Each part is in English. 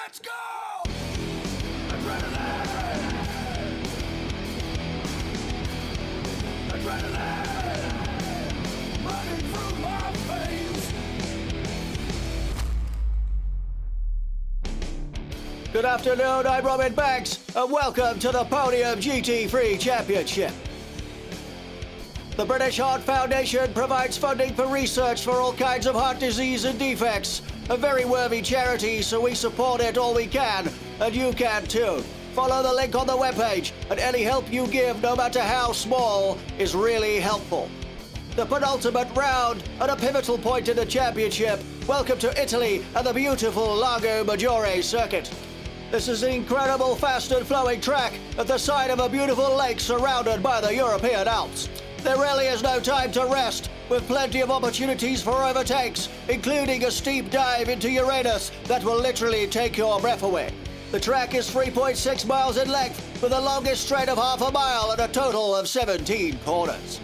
Let's go! Adrenaline! Adrenaline! Running through my veins! Good afternoon, I'm Robin Banks, and welcome to the PODIUM GT-3 Championship. The British Heart Foundation provides funding for research for all kinds of heart disease and defects. A very worthy charity, so we support it all we can, and you can too. Follow the link on the webpage, and any help you give, no matter how small, is really helpful. The penultimate round, and a pivotal point in the championship. Welcome to Italy and the beautiful Lago Maggiore circuit. This is an incredible, fast and flowing track at the side of a beautiful lake surrounded by the European Alps. There really is no time to rest, with plenty of opportunities for overtakes, including a steep dive into Uranus that will literally take your breath away. The track is 3.6 miles in length, with the longest straight of half a mile and a total of 17 corners.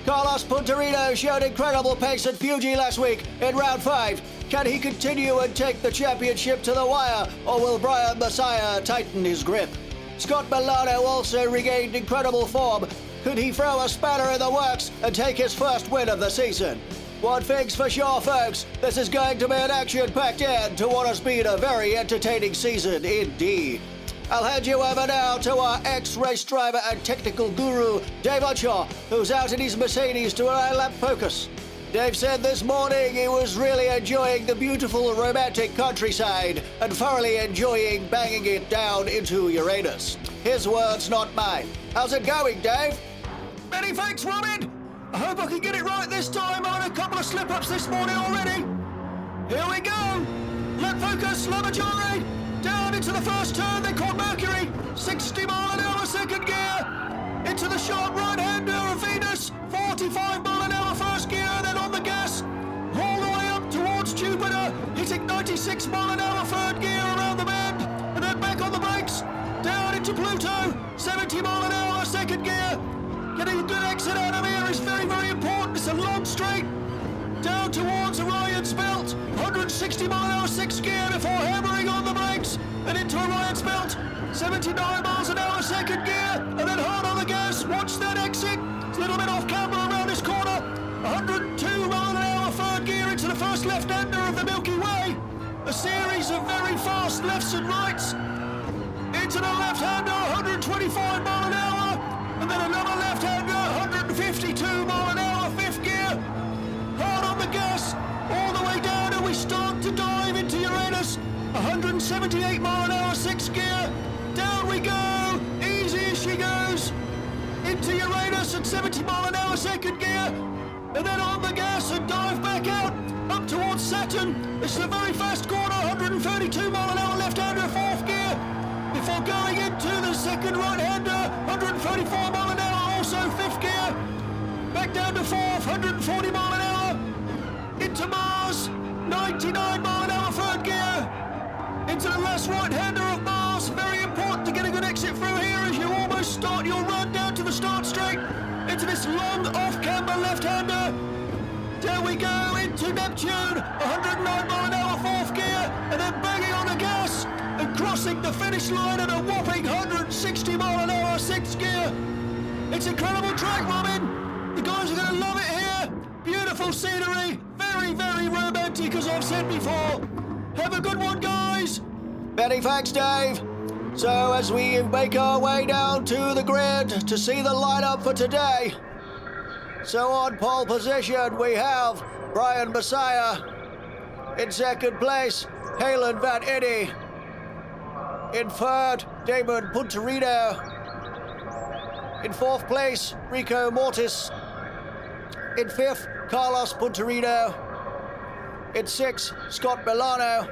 Carlos Puntarino showed incredible pace at Fuji last week in round 5. Can he continue and take the championship to the wire, or will Brian Messiah tighten his grip? Scott Milano also regained incredible form. Could he throw a spanner in the works and take his first win of the season? One thing's for sure, folks, this is going to be an action-packed end to what has been a very entertaining season indeed. I'll hand you over now to our ex-race driver and technical guru, Dave Unshaw, who's out in his Mercedes to an lap focus. Dave said this morning he was really enjoying the beautiful romantic countryside and thoroughly enjoying banging it down into Uranus. His words, not mine. How's it going, Dave? Many thanks, Robin. I hope I can get it right this time. I had a couple of slip-ups this morning already. Here we go. Lap focus, La Maggiore. Down into the first turn, they called Mercury. 60 mile an hour second gear. Into the sharp right-hander of Venus. 45 mile an hour first gear, then on the gas. All the way up towards Jupiter. Hitting 96 mile an hour third gear around the bend. And then back on the brakes. Down into Pluto. 70 mile an hour second gear. Getting a good exit out of here is very, very important. It's a long straight. Down towards Orion's belt. 160 mile an hour sixth gear before hammering on the brakes. And into Orion's belt. 79 miles an hour second gear. And then hard on the gas. Watch that exit. It's a little bit off camera around this corner. 102 mile an hour third gear into the first left-hander of the Milky Way. A series of very fast lefts and rights. Into the left-hander, 125 mile an hour. And then another left-hander, 152 mile an hour, fifth gear. Hard on the gas, all the way down, and we start to dive into Uranus. 178 mile an hour, sixth gear. Down we go, easy as she goes. Into Uranus at 70 mile an hour, second gear. And then on the gas and dive back out, up towards Saturn. This is a very fast corner, 132 mile an hour, left-hander, fourth gear. Before going into the second right-hander, 134 mile an hour, also fifth gear. Back down to fourth, 140 mile an hour. Into Mars, 99 mile an hour, third gear. Into the last right-hander of Mars. Very important to get a good exit through here as you almost start your run down to the start straight. Into this long off-camber left-hander. There we go, into Neptune, 109 mile an hour, fourth gear. And then banging on the gas. And crossing the finish line at a whopping 160 mile an hour, sixth gear. It's incredible track, Robin. The guys are going to love it here. Beautiful scenery. Very, very romantic, as I've said before. Have a good one, guys. Many thanks, Dave. So as we make our way down to the grid to see the lineup for today. So on pole position, we have Brian Messiah. In second place, Halen Van Iddy. In third, Damon Puntarino. In fourth place, Rico Mortis. In fifth, Carlos Puntarino. In sixth, Scott Milano.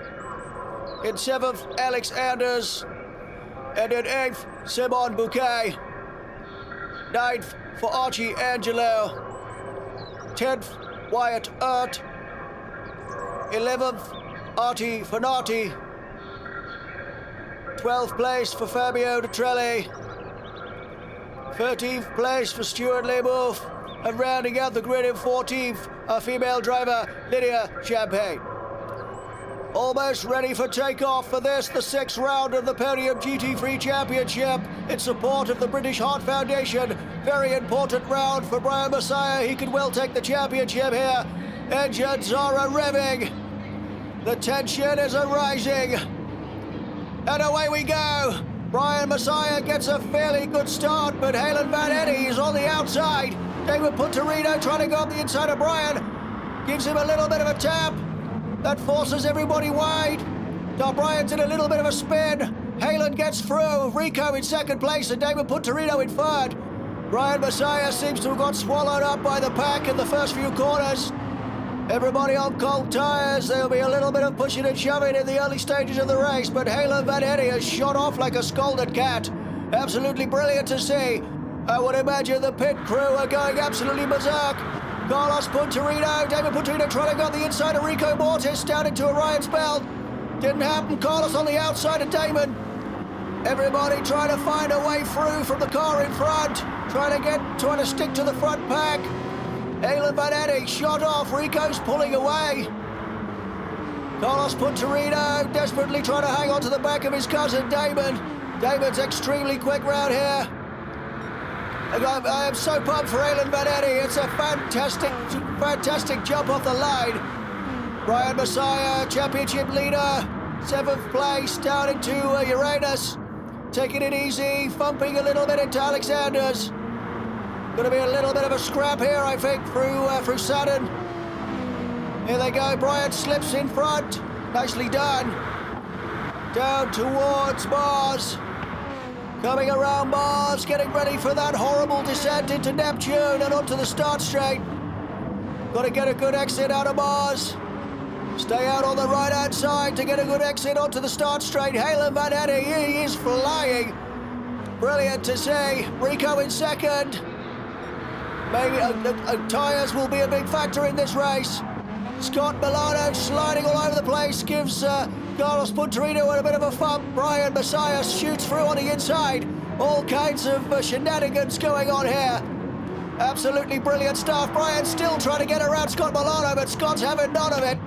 In seventh, Alex Anders. And in eighth, Simon Bouquet. Ninth, for Archie Angelo. 10th, Wyatt Earp. 11th, Artie Fanati. 12th place for Fabio Detrelli. 13th place for Stuart Leboeuf. And rounding out the grid in 14th, our female driver, Lydia Champagne. Almost ready for takeoff for this, the 6th round of the PODIUM GT-3 Championship in support of the British Heart Foundation. Very important round for Brian Messiah. He could well take the championship here. Engines are revving. The tension is arising. And away we go. Brian Messiah gets a fairly good start, but Halen Van Eddy is on the outside. David Punterino trying to go up the inside of Brian. Gives him a little bit of a tap. That forces everybody wide. Now Brian's in a little bit of a spin. Halen gets through. Rico in second place and David Punterino in third. Brian Messiah seems to have got swallowed up by the pack in the first few corners. Everybody on cold tyres. There'll be a little bit of pushing and shoving in the early stages of the race, but Halen Van Eddy has shot off like a scalded cat. Absolutely brilliant to see. I would imagine the pit crew are going absolutely berserk. Carlos Punterino, David Punterino trying to go on the inside of Rico Mortis down into Orion's belt. Didn't happen. Carlos on the outside of Damon. Everybody trying to find a way through from the car in front. Trying to stick to the front pack. Halen Van Eddy shot off. Rico's pulling away. Carlos Punterino desperately trying to hang on to the back of his cousin Damon. Damon's extremely quick round here. I am so pumped for Halen Van Eddy. It's a fantastic jump off the line. Brian Messiah, championship leader, 7th place, down into Uranus. Taking it easy, thumping a little bit into Alexander's. Going to be a little bit of a scrap here, I think, through Saturn. Here they go. Brian slips in front. Nicely done. Down towards Mars. Coming around Mars, getting ready for that horrible descent into Neptune and onto the start straight. Got to get a good exit out of Mars. Stay out on the right-hand side to get a good exit onto the start straight. Halen Van Eddy, he is flying. Brilliant to see. Rico in second. Maybe tyres will be a big factor in this race. Scott Milano sliding all over the place, gives Carlos Punterino a bit of a thump. Brian Messiah shoots through on the inside. All kinds of shenanigans going on here. Absolutely brilliant stuff. Brian's still trying to get around Scott Milano, but Scott's having none of it.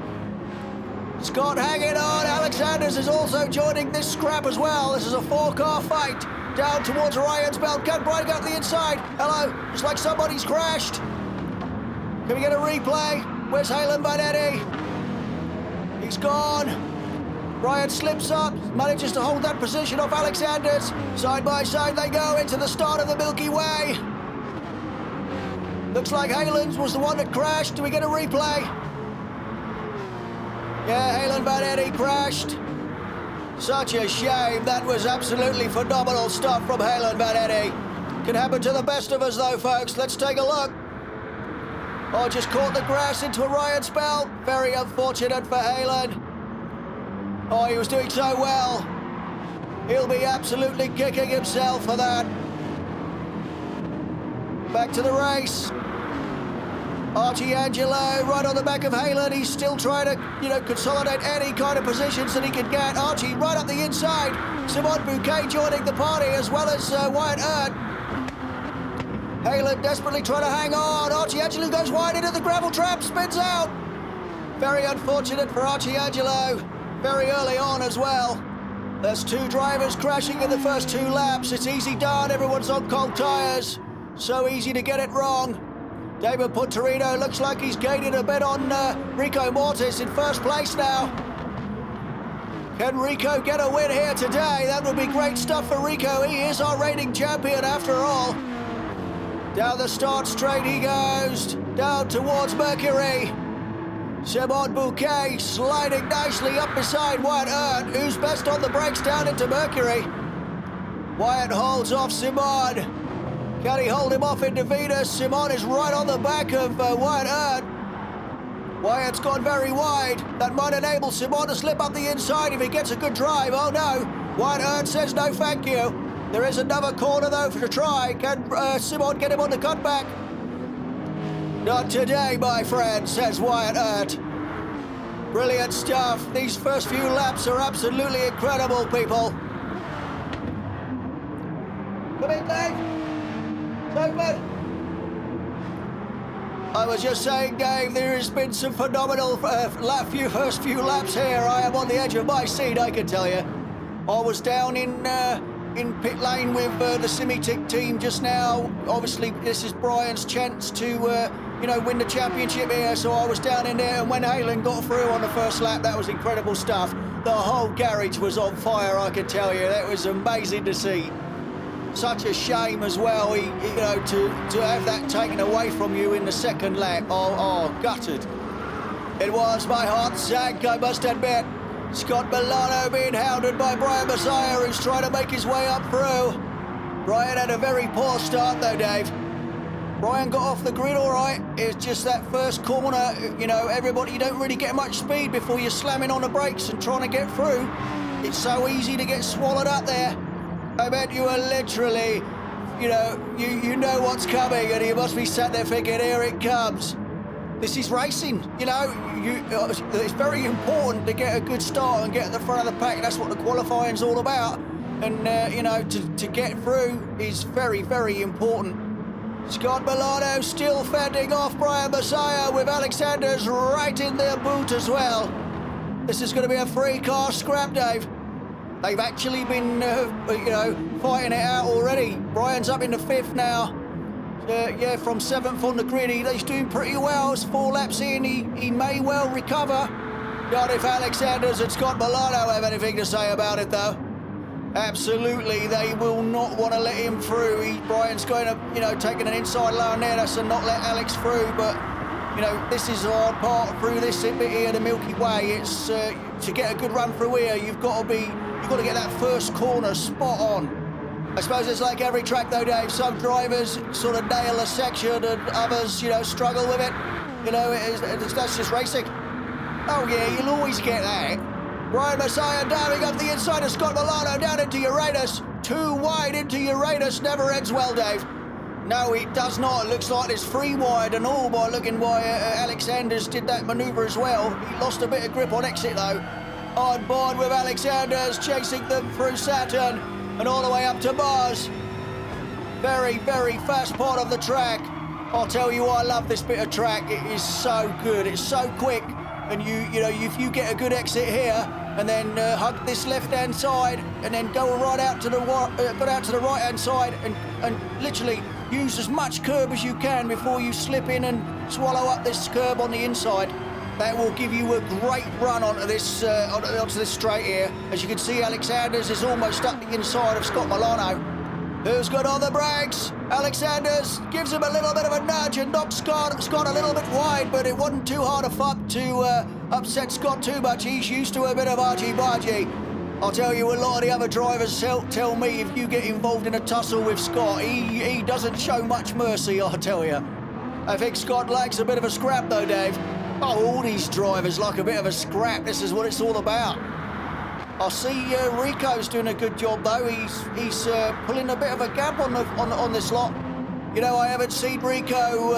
Scott hanging on. Alexander's is also joining this scrap as well. This is a 4-car fight. Down towards Orion's belt. Can Brian go to the inside? Hello. It's like somebody's crashed. Can we get a replay? Where's Halen Van Eddy? He's gone. Brian slips up, manages to hold that position off Alexander's. Side by side they go into the start of the Milky Way. Looks like Halen's was the one that crashed. Do we get a replay? Yeah, Halen Van Eddy crashed. Such a shame. That was absolutely phenomenal stuff from Halen Van Eddy. Can happen to the best of us though, folks. Let's take a look. Oh, just caught the grass into Orion's belt. Very unfortunate for Halen. Oh, he was doing so well. He'll be absolutely kicking himself for that. Back to the race. Archie Angelo right on the back of Halen. He's still trying to, consolidate any kind of positions that he can get. Archie right up the inside. Simon Bouquet joining the party as well as Wyatt Earp. Halen desperately trying to hang on. Archie Angelo goes wide into the gravel trap, spins out. Very unfortunate for Archie Angelo. Very early on as well. There's 2 drivers crashing in the first 2 laps. It's easy done. Everyone's on cold tyres. So easy to get it wrong. David Punterino looks like he's gaining a bit on Rico Mortis in first place now. Can Rico get a win here today? That would be great stuff for Rico. He is our reigning champion after all. Down the start straight he goes. Down towards Mercury. Simon Bouquet sliding nicely up beside Wyatt Earp, who's best on the brakes down into Mercury. Wyatt holds off Simon. Can he hold him off into Venus? Simon is right on the back of Wyatt Earp. Wyatt's gone very wide. That might enable Simon to slip up the inside if he gets a good drive. Oh no, Wyatt Earp says no thank you. There is another corner though to try. Can Simon get him on the cutback? Not today, my friend, says Wyatt Earp. Brilliant stuff. These first few laps are absolutely incredible, people. Come in, Dave. It's open. I was just saying, Dave, there has been some phenomenal first few laps here. I am on the edge of my seat, I can tell you. I was down in pit lane with the Simitic team just now. Obviously, this is Brian's chance to, win the championship here. So I was down in there, and when Halen got through on the first lap, that was incredible stuff. The whole garage was on fire, I can tell you. That was amazing to see. Such a shame as well, to have that taken away from you in the second lap. Oh, gutted. It was my heart sank, I must admit. Scott Milano being hounded by Brian Messiah, who's trying to make his way up through. Brian had a very poor start though, Dave. Brian got off the grid all right. It's just that first corner, you don't really get much speed before you're slamming on the brakes and trying to get through. It's so easy to get swallowed up there. I bet you are literally, you know what's coming, and you must be sat there thinking, here it comes. This is racing, it's very important to get a good start and get at the front of the pack. That's what the qualifying's all about. And, to get through is very, very important. Scott Milano still fending off Brian Messiah with Alexander's right in their boot as well. This is going to be a 3-car scrap, Dave. They've actually been, fighting it out already. Brian's up in the 5th now. From 7th on the grid. He's doing pretty well. It's 4 laps in. He may well recover. Not if Alexanders and Scott Milano have anything to say about it, though. Absolutely, they will not want to let him through. Brian's going to, taking an inside line there. That's to not let Alex through, but this is the hard part through this bit here, the Milky Way. It's to get a good run through here, you've got to get that first corner spot on. I suppose it's like every track though, Dave. Some drivers sort of nail a section and others, struggle with it. That's just racing. Oh yeah, you'll always get that. Brian Messiah diving up the inside of Scott Milano down into Uranus. Too wide into Uranus, never ends well, Dave. No, it does not. It looks like there's 3 wide and all by looking why Alexanders did that manoeuvre as well. He lost a bit of grip on exit though. On board with Alexanders, chasing them through Saturn and all the way up to Mars. Very, very fast part of the track. I'll tell you, I love this bit of track. It is so good. It's so quick. And if you get a good exit here and then hug this left-hand side and then go right out to the right-hand side and literally use as much curb as you can before you slip in and swallow up this curb on the inside. That will give you a great run onto this straight here. As you can see, Alexanders is almost up the inside of Scott Milano. Who's got on the brakes? Alexanders gives him a little bit of a nudge and knocks Scott a little bit wide, but it wasn't too hard a fuck to upset Scott too much. He's used to a bit of argy-bargy. I'll tell you, a lot of the other drivers tell me if you get involved in a tussle with Scott, he doesn't show much mercy, I'll tell you. I think Scott likes a bit of a scrap though, Dave. Oh, all these drivers like a bit of a scrap. This is what it's all about. I see Rico's doing a good job though. He's pulling a bit of a gap on this lot. I haven't seen Rico,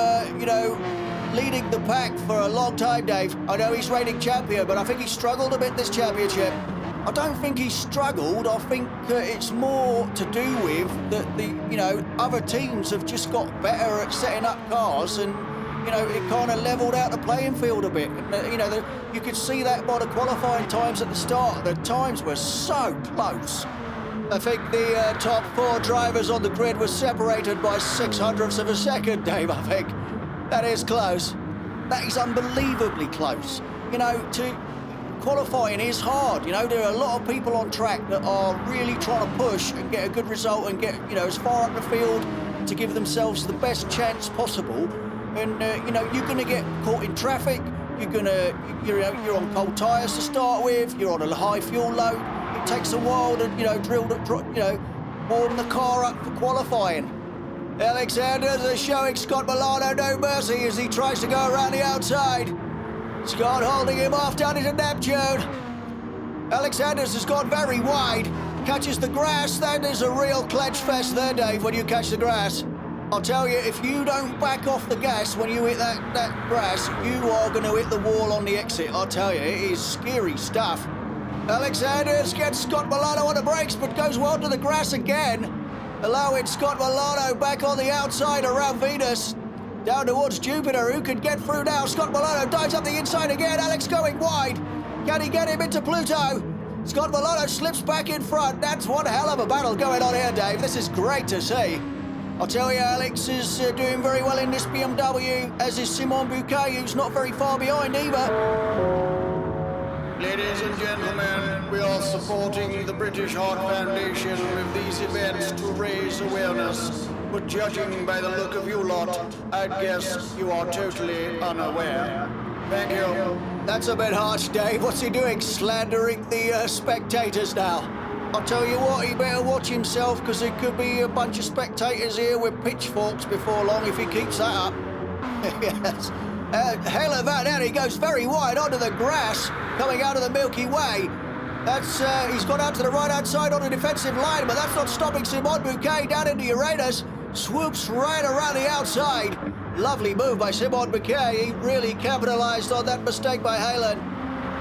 leading the pack for a long time, Dave. I know he's reigning champion, but I think he struggled a bit this championship. I don't think he struggled. I think it's more to do with that the other teams have just got better at setting up cars and. It kind of levelled out the playing field a bit. You could see that by the qualifying times at the start. The times were so close. I think the top 4 drivers on the grid were separated by 0.06 of a second, Dave, I think. That is close. That is unbelievably close. Qualifying is hard. There are a lot of people on track that are really trying to push and get a good result and get, as far up the field to give themselves the best chance possible. And you're going to get caught in traffic. You're on cold tyres to start with. You're on a high fuel load. It takes a while to warm the car up for qualifying. Alexanders is showing Scott Milano no mercy as he tries to go around the outside. Scott holding him off down into Neptune. Alexanders has gone very wide. Catches the grass. That is a real clench fest there, Dave, when you catch the grass. I'll tell you, if you don't back off the gas when you hit that grass, you are going to hit the wall on the exit. I'll tell you, it is scary stuff. Alexanders gets Scott Milano on the brakes, but goes well to the grass again, allowing Scott Milano back on the outside around Venus. Down towards Jupiter, who can get through now? Scott Milano dives up the inside again. Alex going wide. Can he get him into Pluto? Scott Milano slips back in front. That's one hell of a battle going on here, Dave. This is great to see. I'll tell you, Alex is doing very well in this BMW, as is Simon Bouquet, who's not very far behind either. Ladies and gentlemen, we are supporting the British Heart Foundation with these events to raise awareness. But judging by the look of you lot, I guess you are totally unaware. Thank you. That's a bit harsh, Dave. What's he doing? Slandering the spectators now. I'll tell you what, he better watch himself, because there could be a bunch of spectators here with pitchforks before long if he keeps that up. Yes. Hell of that, he goes very wide onto the grass, coming out of the Milky Way. That's, he's gone out to the right-hand side on the defensive line, but that's not stopping Simon Bouquet down into Uranus. Swoops right around the outside. Lovely move by Simon Bouquet. He really capitalised on that mistake by Halen.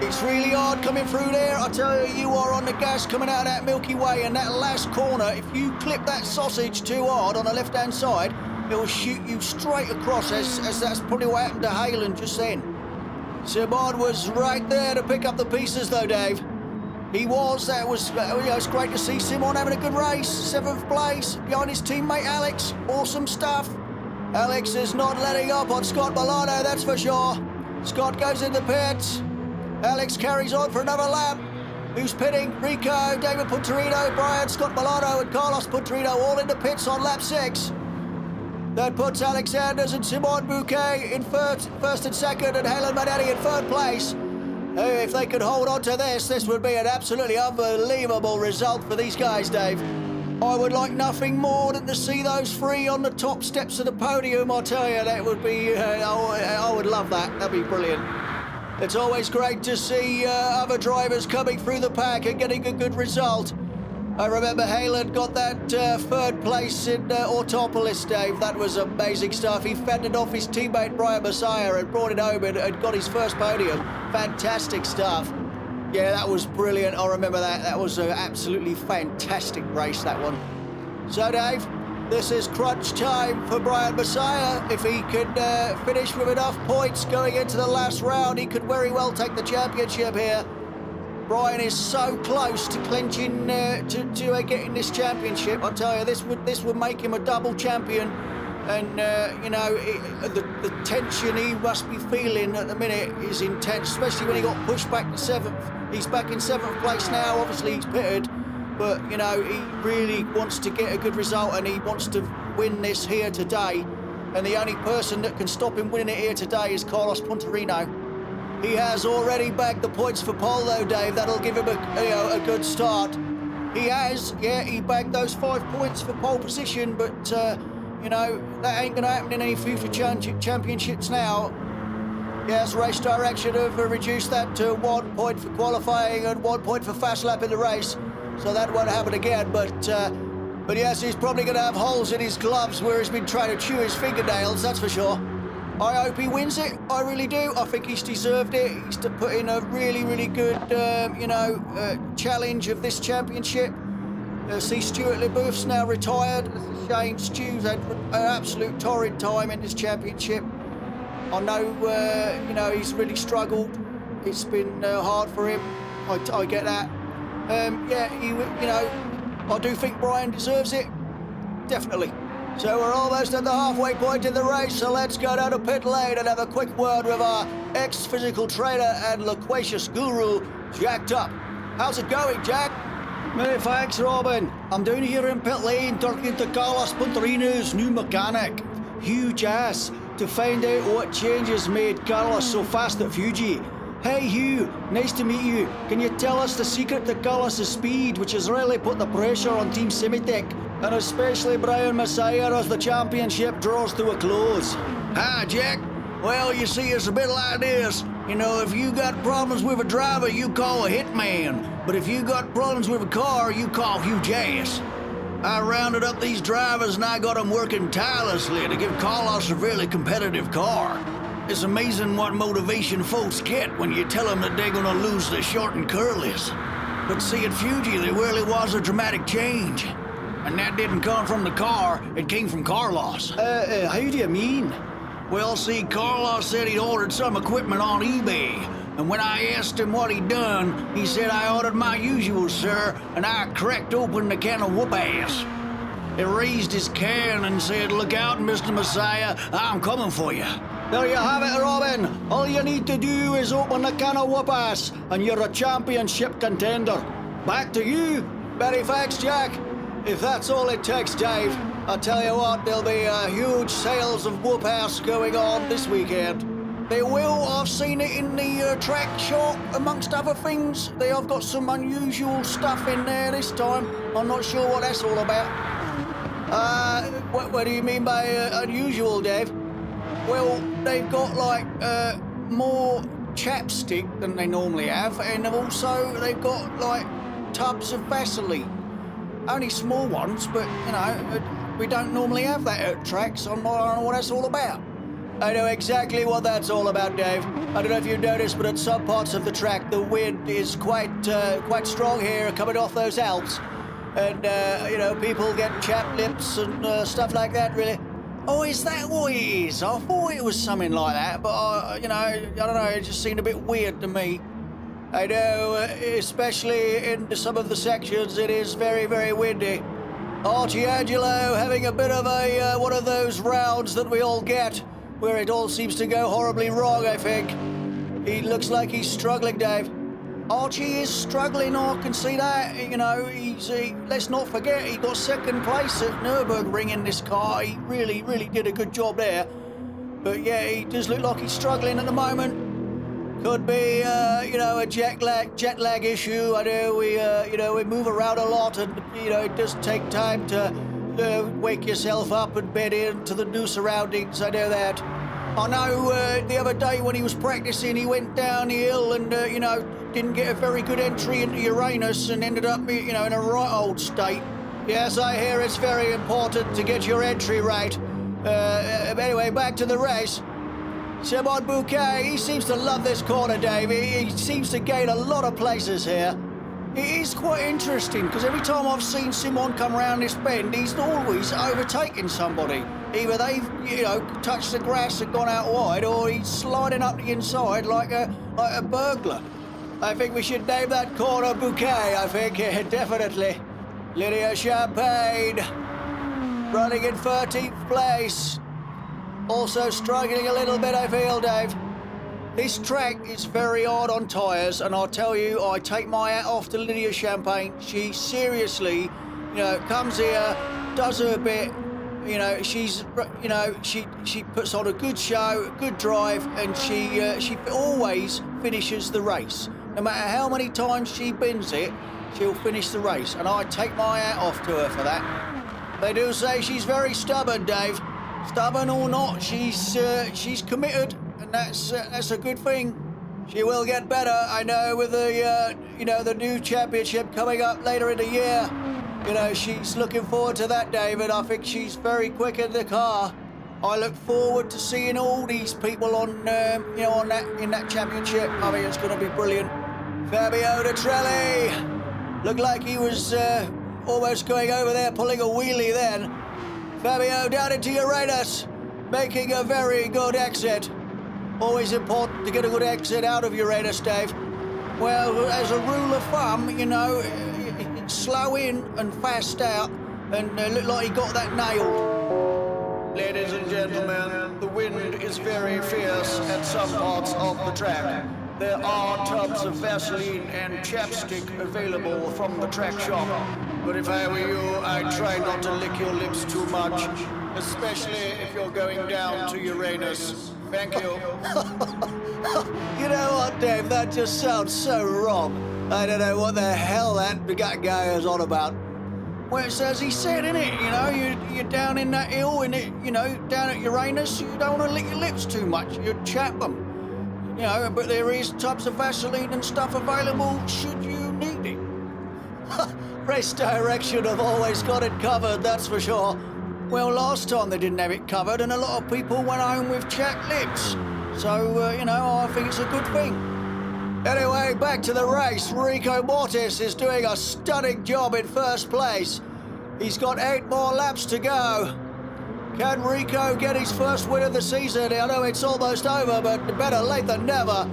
It's really hard coming through there. I tell you, you are on the gas coming out of that Milky Way, and that last corner, if you clip that sausage too hard on the left-hand side, it will shoot you straight across, as that's probably what happened to Halen just then. Simon was right there to pick up the pieces, though, Dave. He was. That was, it's great to see Simon having a good race. 7th place behind his teammate Alex. Awesome stuff. Alex is not letting up on Scott Milano, that's for sure. Scott goes in the pits. Alex carries on for another lap. Who's pitting? Rico, David Punterino, Brian, Scott Milano, and Carlos Punterino all in the pits on lap 6. That puts Alex Anders and Simon Bouquet in first and second, and Halen Manetti in 3rd place. If they could hold on to this would be an absolutely unbelievable result for these guys, Dave. I would like nothing more than to see those 3 on the top steps of the podium, I'll tell you. That would be, I would love that. That'd be brilliant. It's always great to see other drivers coming through the pack and getting a good result. I remember Halen got that 3rd place in Autopolis, Dave. That was amazing stuff. He fended off his teammate Brian Messiah and brought it home and got his first podium. Fantastic stuff. Yeah, that was brilliant. I remember that. That was an absolutely fantastic race, that one. So, Dave, this is crunch time for Brian Messiah. If he could finish with enough points going into the last round, he could very well take the championship here. Brian is so close to clinching, to getting this championship. I'll tell you, this would make him a double champion. And, you know, the tension he must be feeling at the minute is intense, especially when he got pushed back to 7th. He's back in 7th place now. Obviously, he's pitted. But, you know, he really wants to get a good result, and he wants to win this here today. And the only person that can stop him winning it here today is Carlos Punterino. He has already bagged the points for pole, though, Dave. That'll give him a good start. He has, yeah, he bagged those 5 points for pole position, but, you know, that ain't going to happen in any future championships now. Yes, race direction have reduced that to 1 point for qualifying and 1 point for fast lap in the race, so that won't happen again. But yes, he's probably going to have holes in his gloves where he's been trying to chew his fingernails, that's for sure. I hope he wins it. I really do. I think he's deserved it. He's to put in a really, really good, challenge of this championship. See, Stuart LeBoeuf's now retired. It's a shame. Stu's had an absolute torrid time in this championship. I know, he's really struggled. It's been hard for him. I get that. I do think Brian deserves it. Definitely. So we're almost at the halfway point in the race, so let's go down to pit lane and have a quick word with our ex-physical trainer and loquacious guru, Jack Tupp. How's it going, Jack? Many thanks, Robin. I'm down here in pit lane talking to Carlos Punterino's new mechanic, Hugh Jass, to find out what changes made Carlos so fast at Fuji. Hey Hugh, nice to meet you. Can you tell us the secret to Carlos' speed, which has really put the pressure on Team Simitech, and especially Brian Messiah as the championship draws to a close? Hi, Jack. Well, you see, it's a bit like this. You know, if you got problems with a driver, you call a hitman. But if you got problems with a car, you call Hugh Jass. I rounded up these drivers and I got them working tirelessly to give Carlos a really competitive car. It's amazing what motivation folks get when you tell them that they're gonna lose the short and curlies. But see, at Fuji, there really was a dramatic change. And that didn't come from the car, it came from Carlos. How do you mean? Well, see, Carlos said he'd ordered some equipment on eBay. And when I asked him what he'd done, he said I ordered my usual, sir, and I cracked open the can of whoop-ass. He raised his can and said, "Look out, Mr. Messiah, I'm coming for you." There you have it, Robin. All you need to do is open the can of whoop-ass, and you're a championship contender. Back to you. Very thanks, Jack. If that's all it takes, Dave, I'll tell you what, there'll be huge sales of whoop-ass going on this weekend. They will. I've seen it in the track shop, amongst other things. They have got some unusual stuff in there this time. I'm not sure what that's all about. What do you mean by unusual, Dave? Well, they've got like more chapstick than they normally have, and also they've got like tubs of Vaseline. Only small ones, but you know, we don't normally have that at tracks. I don't know what that's all about. I know exactly what that's all about, Dave. I don't know if you noticed, but at some parts of the track, the wind is quite strong here, coming off those Alps. And, you know, people get chapped lips and stuff like that, really. Oh, is that what it is? I thought it was something like that, but, you know, I don't know, it just seemed a bit weird to me. I know, especially in some of the sections, it is very, very windy. Archie Angelo having a bit of a one of those rounds that we all get, where it all seems to go horribly wrong, I think. He looks like he's struggling, Dave. Archie is struggling, I can see that. You know, let's not forget, he got second place at Nürburgring in this car. He really, really did a good job there. But yeah, he does look like he's struggling at the moment. Could be, you know, a jet lag issue. I know we move around a lot, and, you know, it does take time to wake yourself up and bed into the new surroundings. I know that. I know the other day when he was practicing, he went down the hill and, you know, didn't get a very good entry into Uranus and ended up, you know, in a right old state. Yes, I hear it's very important to get your entry right. Anyway, back to the race. Simon Bouquet, he seems to love this corner, Dave. He seems to gain a lot of places here. It is quite interesting, because every time I've seen Simon come around this bend, he's always overtaking somebody. Either they've, you know, touched the grass and gone out wide, or he's sliding up the inside like a burglar. I think we should name that corner Bouquet, I think, definitely. Lydia Champagne, running in 13th place. Also struggling a little bit, I feel, Dave. This track is very hard on tyres, and I'll tell you, I take my hat off to Lydia Champagne. She seriously, you know, comes here, does her bit, you know, she's, you know, she puts on a good show, good drive, and she always finishes the race. No matter how many times she bins it, she'll finish the race, and I take my hat off to her for that. They do say she's very stubborn, Dave. Stubborn or not, she's committed. And that's a good thing. She will get better, I know, with the you know, the new championship coming up later in the year. You know, she's looking forward to that, David. I think she's very quick in the car. I look forward to seeing all these people on, you know, in that championship. I mean, it's going to be brilliant. Fabio Detrelli looked like he was almost going over there, pulling a wheelie then. Fabio down into Uranus, making a very good exit. Always important to get a good exit out of Uranus, Dave. Well, as a rule of thumb, you know, slow in and fast out, and look like he got that nailed. Ladies and gentlemen, the wind is very fierce at some parts of the track. There are tubs of Vaseline and chapstick available from the track shop. But if I were you, I'd try not to lick your lips too much, especially if you're going down to Uranus. Thank you. You know what, Dave? That just sounds so wrong. I don't know what the hell that guy is on about. Well, it's as he said, innit? You know, you're down in that hill, and you know, down at Uranus, you don't want to lick your lips too much. You'd chap them. You know, but there is tubs of Vaseline and stuff available should you need it. Race Direction have always got it covered, that's for sure. Well, last time they didn't have it covered, and a lot of people went home with chapped lips. So, you know, I think it's a good thing. Anyway, back to the race. Rico Mortis is doing a stunning job in first place. He's got 8 more laps to go. Can Rico get his first win of the season? I know it's almost over, but better late than never.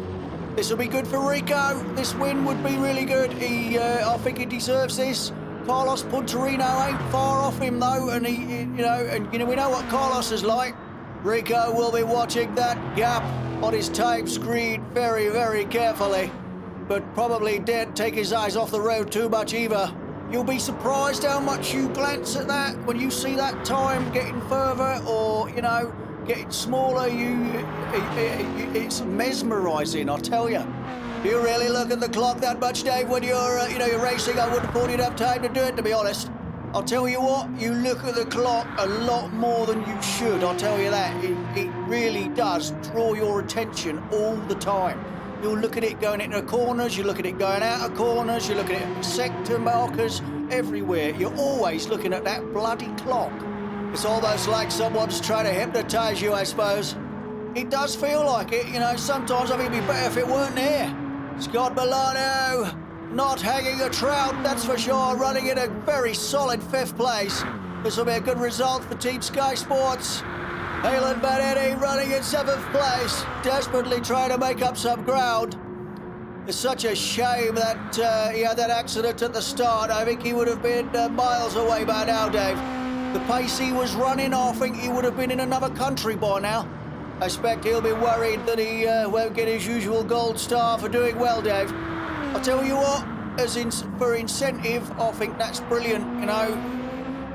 This will be good for Rico. This win would be really good. I think he deserves this. Carlos Punterino ain't far off him though, and we know what Carlos is like. Rico will be watching that gap on his time screen very, very carefully, but probably didn't take his eyes off the road too much either. You'll be surprised how much you glance at that when you see that time getting further or, getting smaller. It's mesmerising, I tell you. Do you really look at the clock that much, Dave, when you're racing? I wouldn't have thought you'd have time to do it, to be honest. I'll tell you what, you look at the clock a lot more than you should, I'll tell you that. It really does draw your attention all the time. You'll look at it going into corners, you look at it going out of corners, you look at it sector markers, everywhere. You're always looking at that bloody clock. It's almost like someone's trying to hypnotise you, I suppose. It does feel like it, sometimes I think it'd be better if it weren't there. Scott Milano, not hanging a trout, that's for sure, running in a very solid 5th place. This will be a good result for Team Sky Sports. Halen Vanetti running in 7th place, desperately trying to make up some ground. It's such a shame that he had that accident at the start. I think he would have been miles away by now, Dave. The pace he was running, I think he would have been in another country by now. I expect he'll be worried that he won't get his usual gold star for doing well, Dave. I'll tell you what, for incentive, I think that's brilliant,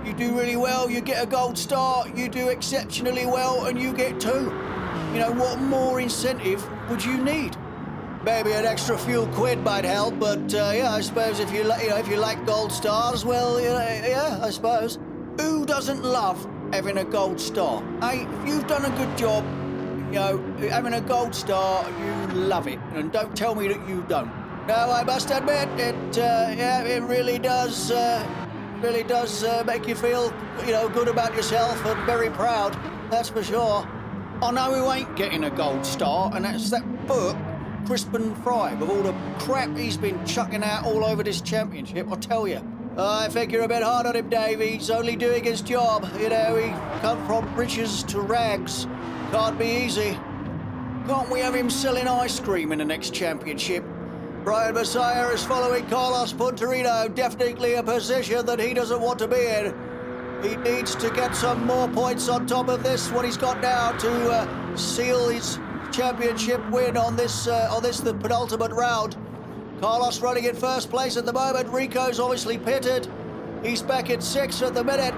You do really well, you get a gold star, you do exceptionally well, and you get 2. What more incentive would you need? Maybe an extra few quid might help, but I suppose if you like gold stars, well, I suppose. Who doesn't love having a gold star? Hey, if you've done a good job, having a gold star, you love it, and don't tell me that you don't. No, I must admit, it really does make you feel, good about yourself and very proud, that's for sure. I know who ain't getting a gold star, and that's that book, Crispin Fry, with all the crap he's been chucking out all over this championship, I'll tell you. I think you're a bit hard on him, Dave. He's only doing his job. He come from riches to rags. Can't be easy. Can't we have him selling ice cream in the next championship? Brian Messiah is following Carlos Punterino, definitely a position that he doesn't want to be in. He needs to get some more points on top of this, what he's got now, to seal his championship win on this, the penultimate round. Carlos running in 1st place at the moment. Rico's obviously pitted. He's back in 6th at the minute.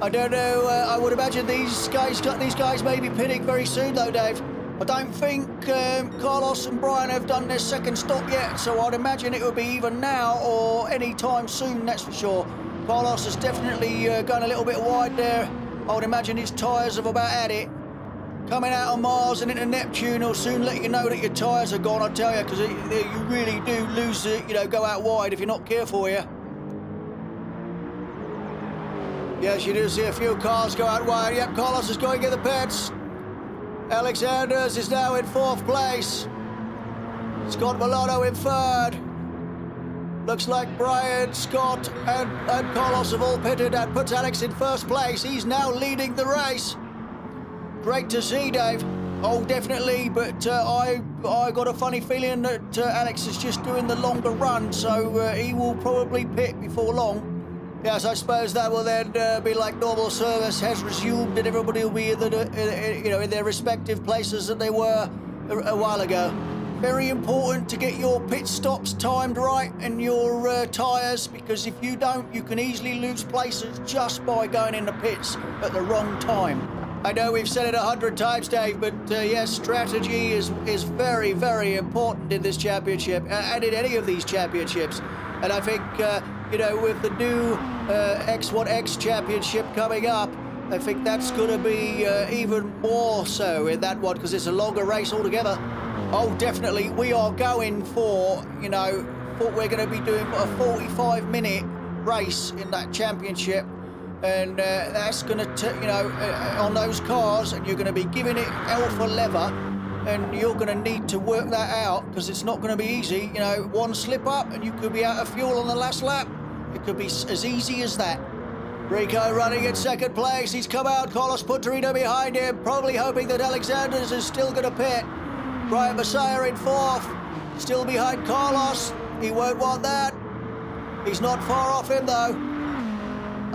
I don't know, I would imagine these guys may be pitting very soon though, Dave. I don't think Carlos and Brian have done their 2nd stop yet, so I'd imagine it would be either now or any time soon, that's for sure. Carlos is definitely going a little bit wide there. I would imagine his tyres have about had it. Coming out of Mars and into Neptune will soon let you know that your tyres are gone, I tell you, because you really do lose it, go out wide if you're not careful here. Yes, you do see a few cars go out wide. Yep, Carlos is going in the pits. Alex Anders is now in 4th place. Scott Milano in 3rd. Looks like Brian, Scott, and Carlos have all pitted. That puts Alex in 1st place. He's now leading the race. Great to see, Dave. Oh, definitely, but I got a funny feeling that Alex is just doing the longer run, so he will probably pit before long. Yes, I suppose that will then be like normal service has resumed, and everybody will be in their respective places that they were a while ago. Very important to get your pit stops timed right and your tyres, because if you don't, you can easily lose places just by going in the pits at the wrong time. I know we've said it 100 times, Dave, but yes, strategy is very, very important in this championship, and in any of these championships. And I think, with the new X1X championship coming up, I think that's going to be even more so in that one, because it's a longer race altogether. Oh, definitely, we are going for, we're going to be doing a 45-minute race in that championship. And that's going to, on those cars, and you're going to be giving it hell for leather, and you're going to need to work that out, because it's not going to be easy. One slip up and you could be out of fuel on the last lap. It could be as easy as that. Rico running in second place. He's come out. Carlos Punterino behind him, probably hoping that Alexander's is still going to pit. Brian Messiah in fourth, still behind Carlos. He won't want that. He's not far off him though.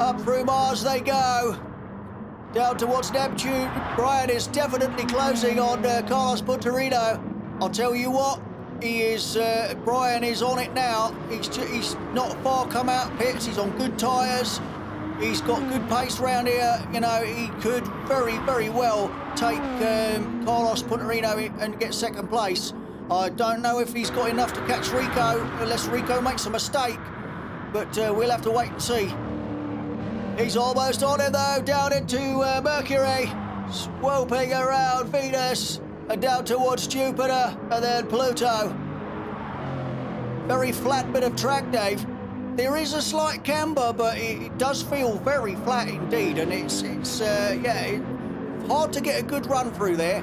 Up through Mars they go. Down towards Neptune. Brian is definitely closing on Carlos Punterino. I'll tell you what, Brian is on it now. He's not far come out pits. He's on good tyres. He's got good pace round here. You know, he could very, very well take Carlos Punterino and get second place. I don't know if he's got enough to catch Rico, unless Rico makes a mistake. But we'll have to wait and see. He's almost on him though, down into Mercury, swooping around Venus and down towards Jupiter and then Pluto. Very flat bit of track, Dave. There is a slight camber, but it does feel very flat indeed, and it's hard to get a good run through there.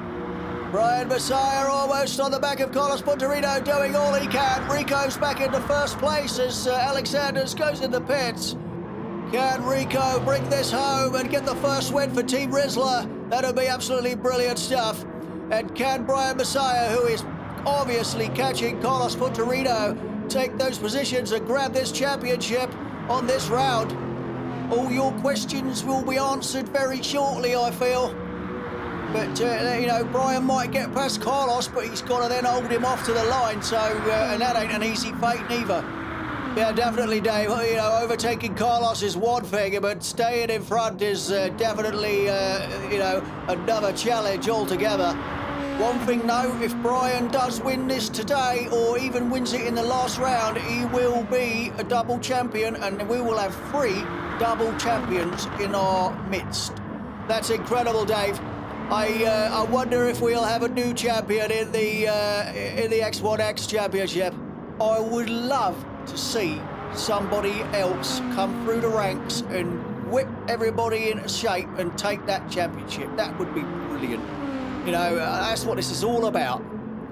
Brian Messiah almost on the back of Carlos Punterino, doing all he can. Rico's back into first place as Alexanders goes in the pits. Can Rico bring this home and get the first win for Team Rizzler? That'll be absolutely brilliant stuff. And can Brian Messiah, who is obviously catching Carlos Punterino, take those positions and grab this championship on this round? All your questions will be answered very shortly, I feel. But, you know, Brian might get past Carlos, but he's got to then hold him off to the line, so, and that ain't an easy fate neither. Yeah, definitely, Dave. You know, overtaking Carlos is one thing, but staying in front is definitely, you know, another challenge altogether. One thing, though, if Brian does win this today, or even wins it in the last round, he will be a double champion, and we will have 3 double champions in our midst. That's incredible, Dave. I wonder if we'll have a new champion in the X1X Championship. I would love to see somebody else come through the ranks and whip everybody into shape and take that championship. That would be brilliant. You know, that's what this is all about.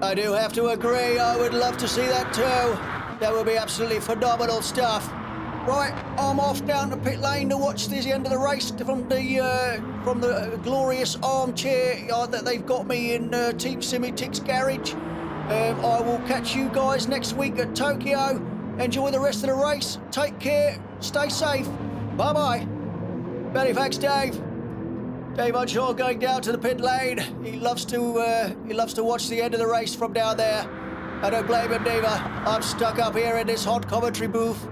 I do have to agree. I would love to see that too. That would be absolutely phenomenal stuff. Right, I'm off down to pit lane to watch the end of the race from the glorious armchair that they've got me in Team Simitic's garage. I will catch you guys next week at Tokyo. Enjoy the rest of the race. Take care. Stay safe. Bye-bye. Many thanks, Dave. Dave Unshaw going down to the pit lane. He loves to watch the end of the race from down there. I don't blame him neither. I'm stuck up here in this hot commentary booth.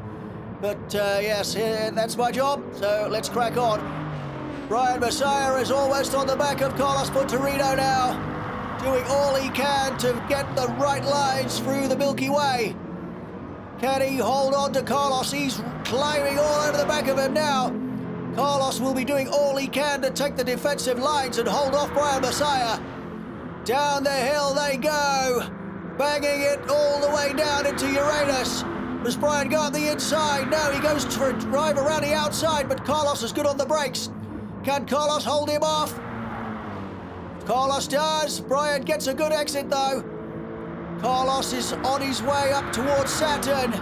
But yes, that's my job, so let's crack on. Brian Messiah is almost on the back of Carlos Punterino now, doing all he can to get the right lines through the Milky Way. Can he hold on to Carlos? He's climbing all over the back of him now. Carlos will be doing all he can to take the defensive lines and hold off Brian Messiah. Down the hill they go, banging it all the way down into Uranus. Does Brian go up the inside? No, he goes for a drive around the outside, but Carlos is good on the brakes. Can Carlos hold him off? Carlos does. Brian gets a good exit, though. Carlos is on his way up towards Saturn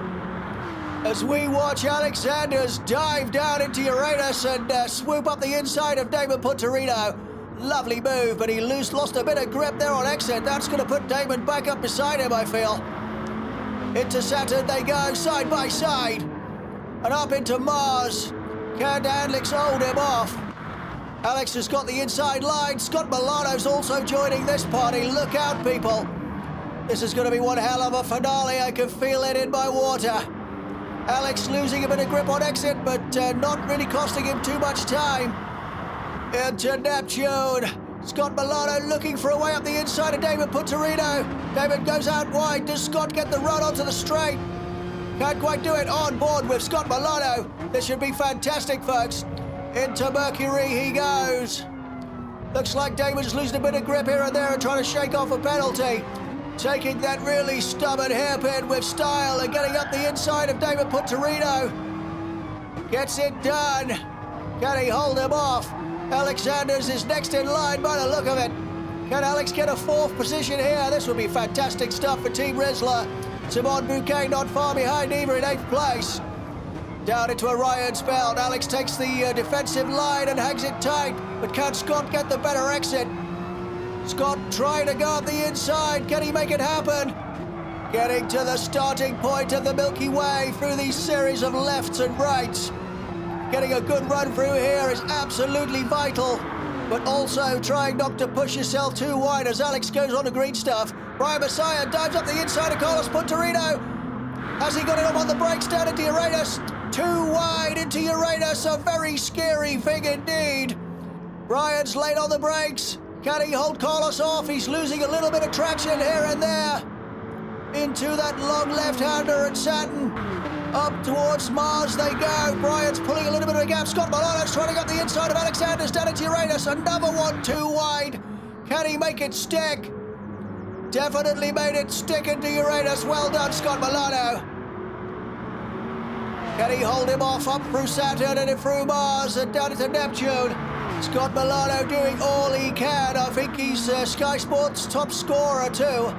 as we watch Alexanders dive down into Uranus and swoop up the inside of Damon Punterino. Lovely move, but he lost a bit of grip there on exit. That's going to put Damon back up beside him, I feel. Into Saturn they go, side by side. And up into Mars. Can Alex hold him off? Alex has got the inside line. Scott Milano's also joining this party. Look out, people. This is going to be one hell of a finale. I can feel it in my water. Alex losing a bit of grip on exit, but not really costing him too much time. Into Neptune. Scott Milano looking for a way up the inside of David Punterino. David goes out wide. Does Scott get the run onto the straight? Can't quite do it. On board with Scott Milano. This should be fantastic, folks. Into Mercury he goes. Looks like David's losing a bit of grip here and there and trying to shake off a penalty. Taking that really stubborn hairpin with style and getting up the inside of David Punterino. Gets it done. Can he hold him off? Alexanders is next in line by the look of it. Can Alex get a 4th position here? This would be fantastic stuff for Team Rizzler. Simon Bouquet not far behind either in 8th place. Down into Orion's belt. Alex takes the defensive line and hangs it tight. But can Scott get the better exit? Scott trying to go up the inside. Can he make it happen? Getting to the starting point of the Milky Way through these series of lefts and rights. Getting a good run through here is absolutely vital. But also trying not to push yourself too wide as Alex goes on to green stuff. Brian Messiah dives up the inside of Carlos Punterino. Has he got it up on the brakes down into Uranus? Too wide into Uranus, a very scary thing indeed. Brian's late on the brakes. Can he hold Carlos off? He's losing a little bit of traction here and there. Into that long left-hander and Saturn. Up towards Mars they go. Brian's pulling a little bit of a gap. Scott Milano's trying to get the inside of Alexander's down into Uranus. Another one too wide. Can he make it stick? Definitely made it stick into Uranus. Well done, Scott Milano. Can he hold him off up through Saturn and through Mars and down into Neptune? Scott Milano doing all he can. I think he's Sky Sports' top scorer too.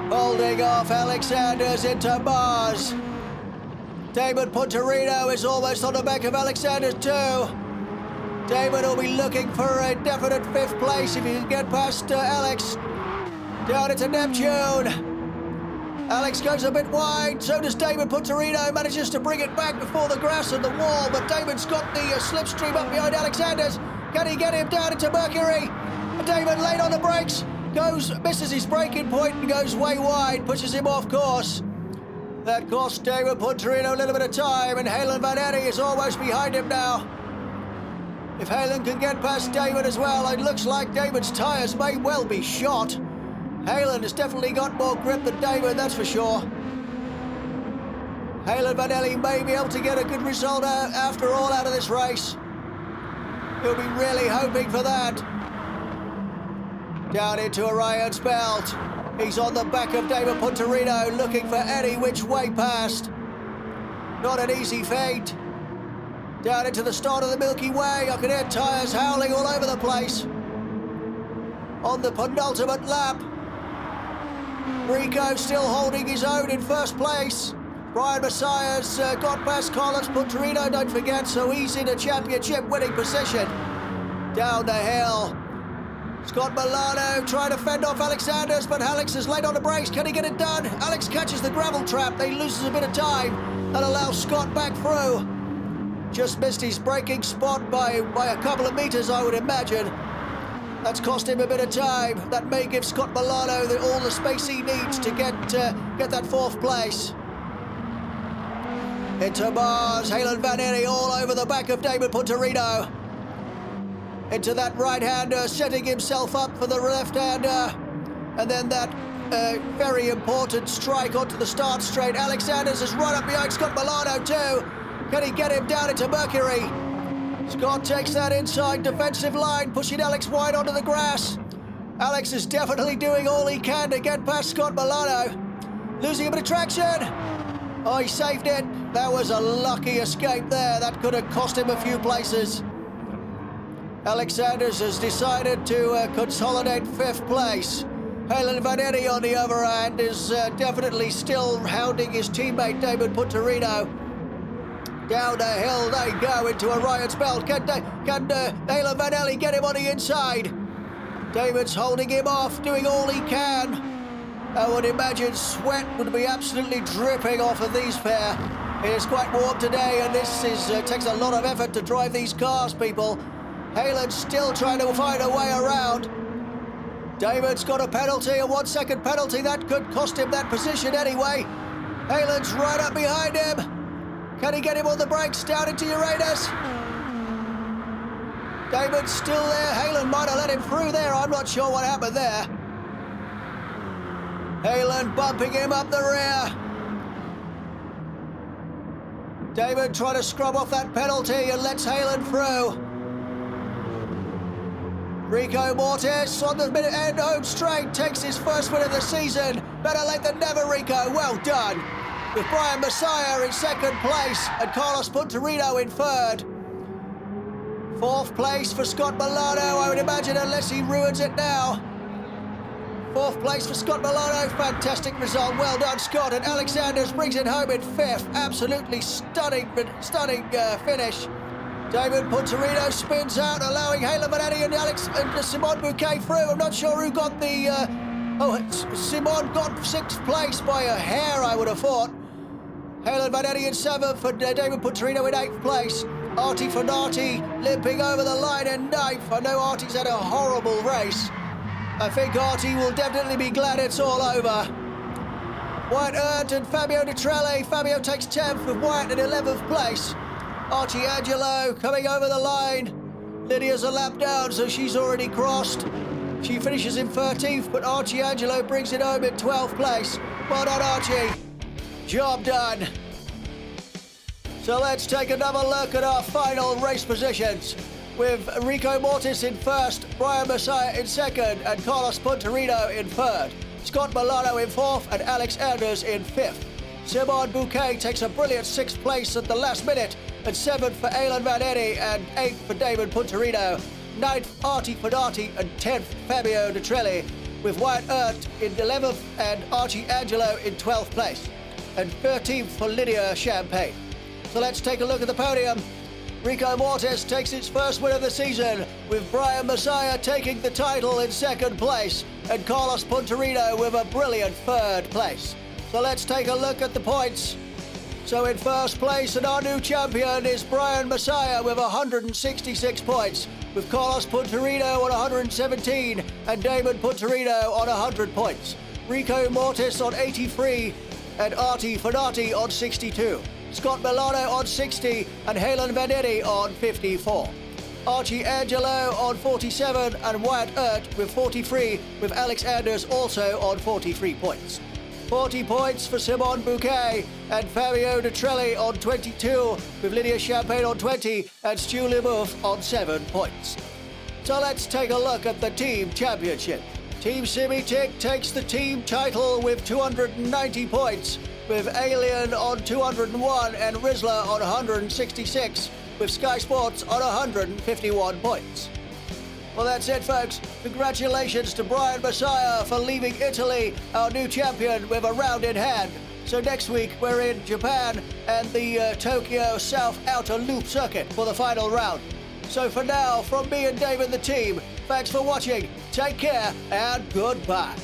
Holding off Alexander's into Mars. Damon Punterino is almost on the back of Alexander too. Damon will be looking for a definite 5th place if he can get past Alex. Down into Neptune. Alex goes a bit wide, so does Damon Punterino, manages to bring it back before the grass and the wall, but Damon's got the slipstream up behind Alexander's. Can he get him down into Mercury? Damon late on the brakes, misses his braking point and goes way wide, pushes him off course. That cost Damon Punterino a little bit of time, and Halen Van Eddy is almost behind him now. If Halen can get past Damon as well, it looks like Damon's tyres may well be shot. Halen has definitely got more grip than Damon, that's for sure. Halen Van Eddy may be able to get a good result after all out of this race. He'll be really hoping for that. Down into Orion's belt. He's on the back of Damon Punterino, looking for any which way past. Not an easy feat. Down into the start of the Milky Way, I can hear tyres howling all over the place. On the penultimate lap. Rico still holding his own in first place. Brian Messiah's got past Carlos Punterino, don't forget, so he's in a championship winning position. Down the hill. Scott Milano trying to fend off Alexander's, but Alex is late on the brakes. Can he get it done? Alex catches the gravel trap. They loses a bit of time and allows Scott back through. Just missed his braking spot by a couple of meters, I would imagine. That's cost him a bit of time. That may give Scott Milano all the space he needs to get that 4th place. Into Mars, Halen Van Eddy all over the back of Damon Punterino. Into that right-hander, setting himself up for the left-hander. And then that very important strike onto the start straight. Alexander's is right up behind Scott Milano too. Can he get him down into Mercury? Scott takes that inside defensive line, pushing Alex wide onto the grass. Alex is definitely doing all he can to get past Scott Milano. Losing a bit of traction. Oh, he saved it. That was a lucky escape there. That could have cost him a few places. Alexander's has decided to consolidate 5th place. Halen Van Eddy, on the other hand, is definitely still hounding his teammate Damon Punterino. Down the hill they go into Orion's belt. Can Halen Van Eddy get him on the inside? Damon's holding him off, doing all he can. I would imagine sweat would be absolutely dripping off of these pair. It is quite warm today, and this takes a lot of effort to drive these cars, people. Halen's still trying to find a way around. Damon's got a penalty, a 1 second penalty. That could cost him that position anyway. Halen's right up behind him. Can he get him on the brakes down into Uranus? Damon's still there. Halen might have let him through there. I'm not sure what happened there. Halen bumping him up the rear. Damon trying to scrub off that penalty and lets Halen through. Rico Mortis on the end home straight takes his first win of the season. Better late than never, Rico. Well done. With Brian Messiah in 2nd place and Carlos Punterino in 3rd. 4th place for Scott Milano, I would imagine, unless he ruins it now. Fourth place for Scott Milano. Fantastic result. Well done, Scott. And Alex Anders brings it home in fifth. Absolutely stunning finish. David Punterino spins out, allowing Halen Vanetti and Simon Bouquet through. I'm not sure who got the... Simon got sixth place by a hair, I would have thought. Halen Vanetti in seventh and David Punterino in eighth place. Artie Fernati limping over the line in ninth. I know Artie's had a horrible race. I think Artie will definitely be glad it's all over. Wyatt Earp and Fabio Detrelli. Fabio takes 10th with Wyatt in 11th place. Archie Angelo coming over the line. Lydia's a lap down, so she's already crossed. She finishes in 13th, but Archie Angelo brings it home in 12th place. Well done, Archie. Job done. So let's take another look at our final race positions. With Rico Mortis in first, Brian Messiah in second, and Carlos Punterino in third. Scott Milano in fourth, and Alex Anders in fifth. Simon Bouquet takes a brilliant sixth place at the last minute, and seventh for Halen Vanetti, and eighth for David Punterino. Ninth, Artie Fernati, and 10th, Fabio Detrelli, with Wyatt Earp in 11th and Archie Angelo in 12th place, and 13th for Lydia Champagne. So let's take a look at the podium. Rico Mortis takes its first win of the season, with Brian Messiah taking the title in second place, and Carlos Punterino with a brilliant third place. So let's take a look at the points. So in first place, and our new champion is Brian Messiah with 166 points, with Carlos Punterino on 117 and David Punterino on 100 points. Rico Mortis on 83 and Artie Fernati on 62. Scott Milano on 60 and Halen Vanetti on 54. Archie Angelo on 47 and Wyatt Earp with 43, with Alex Anders also on 43 points. 40 points for Simon Bouquet and Fabio Detrelli on 22, with Lydia Champagne on 20 and Stu Leboeuf on 7 points. So let's take a look at the team championship. Team Simitic takes the team title with 290 points, with Alien on 201 and Rizla on 166, with Sky Sports on 151 points. Well, that's it, folks. Congratulations to Brian Messiah for leaving Italy, our new champion, with a round in hand. So next week, we're in Japan and the Tokyo South Outer Loop Circuit for the final round. So for now, from me and Dave and the team, thanks for watching, take care, and goodbye.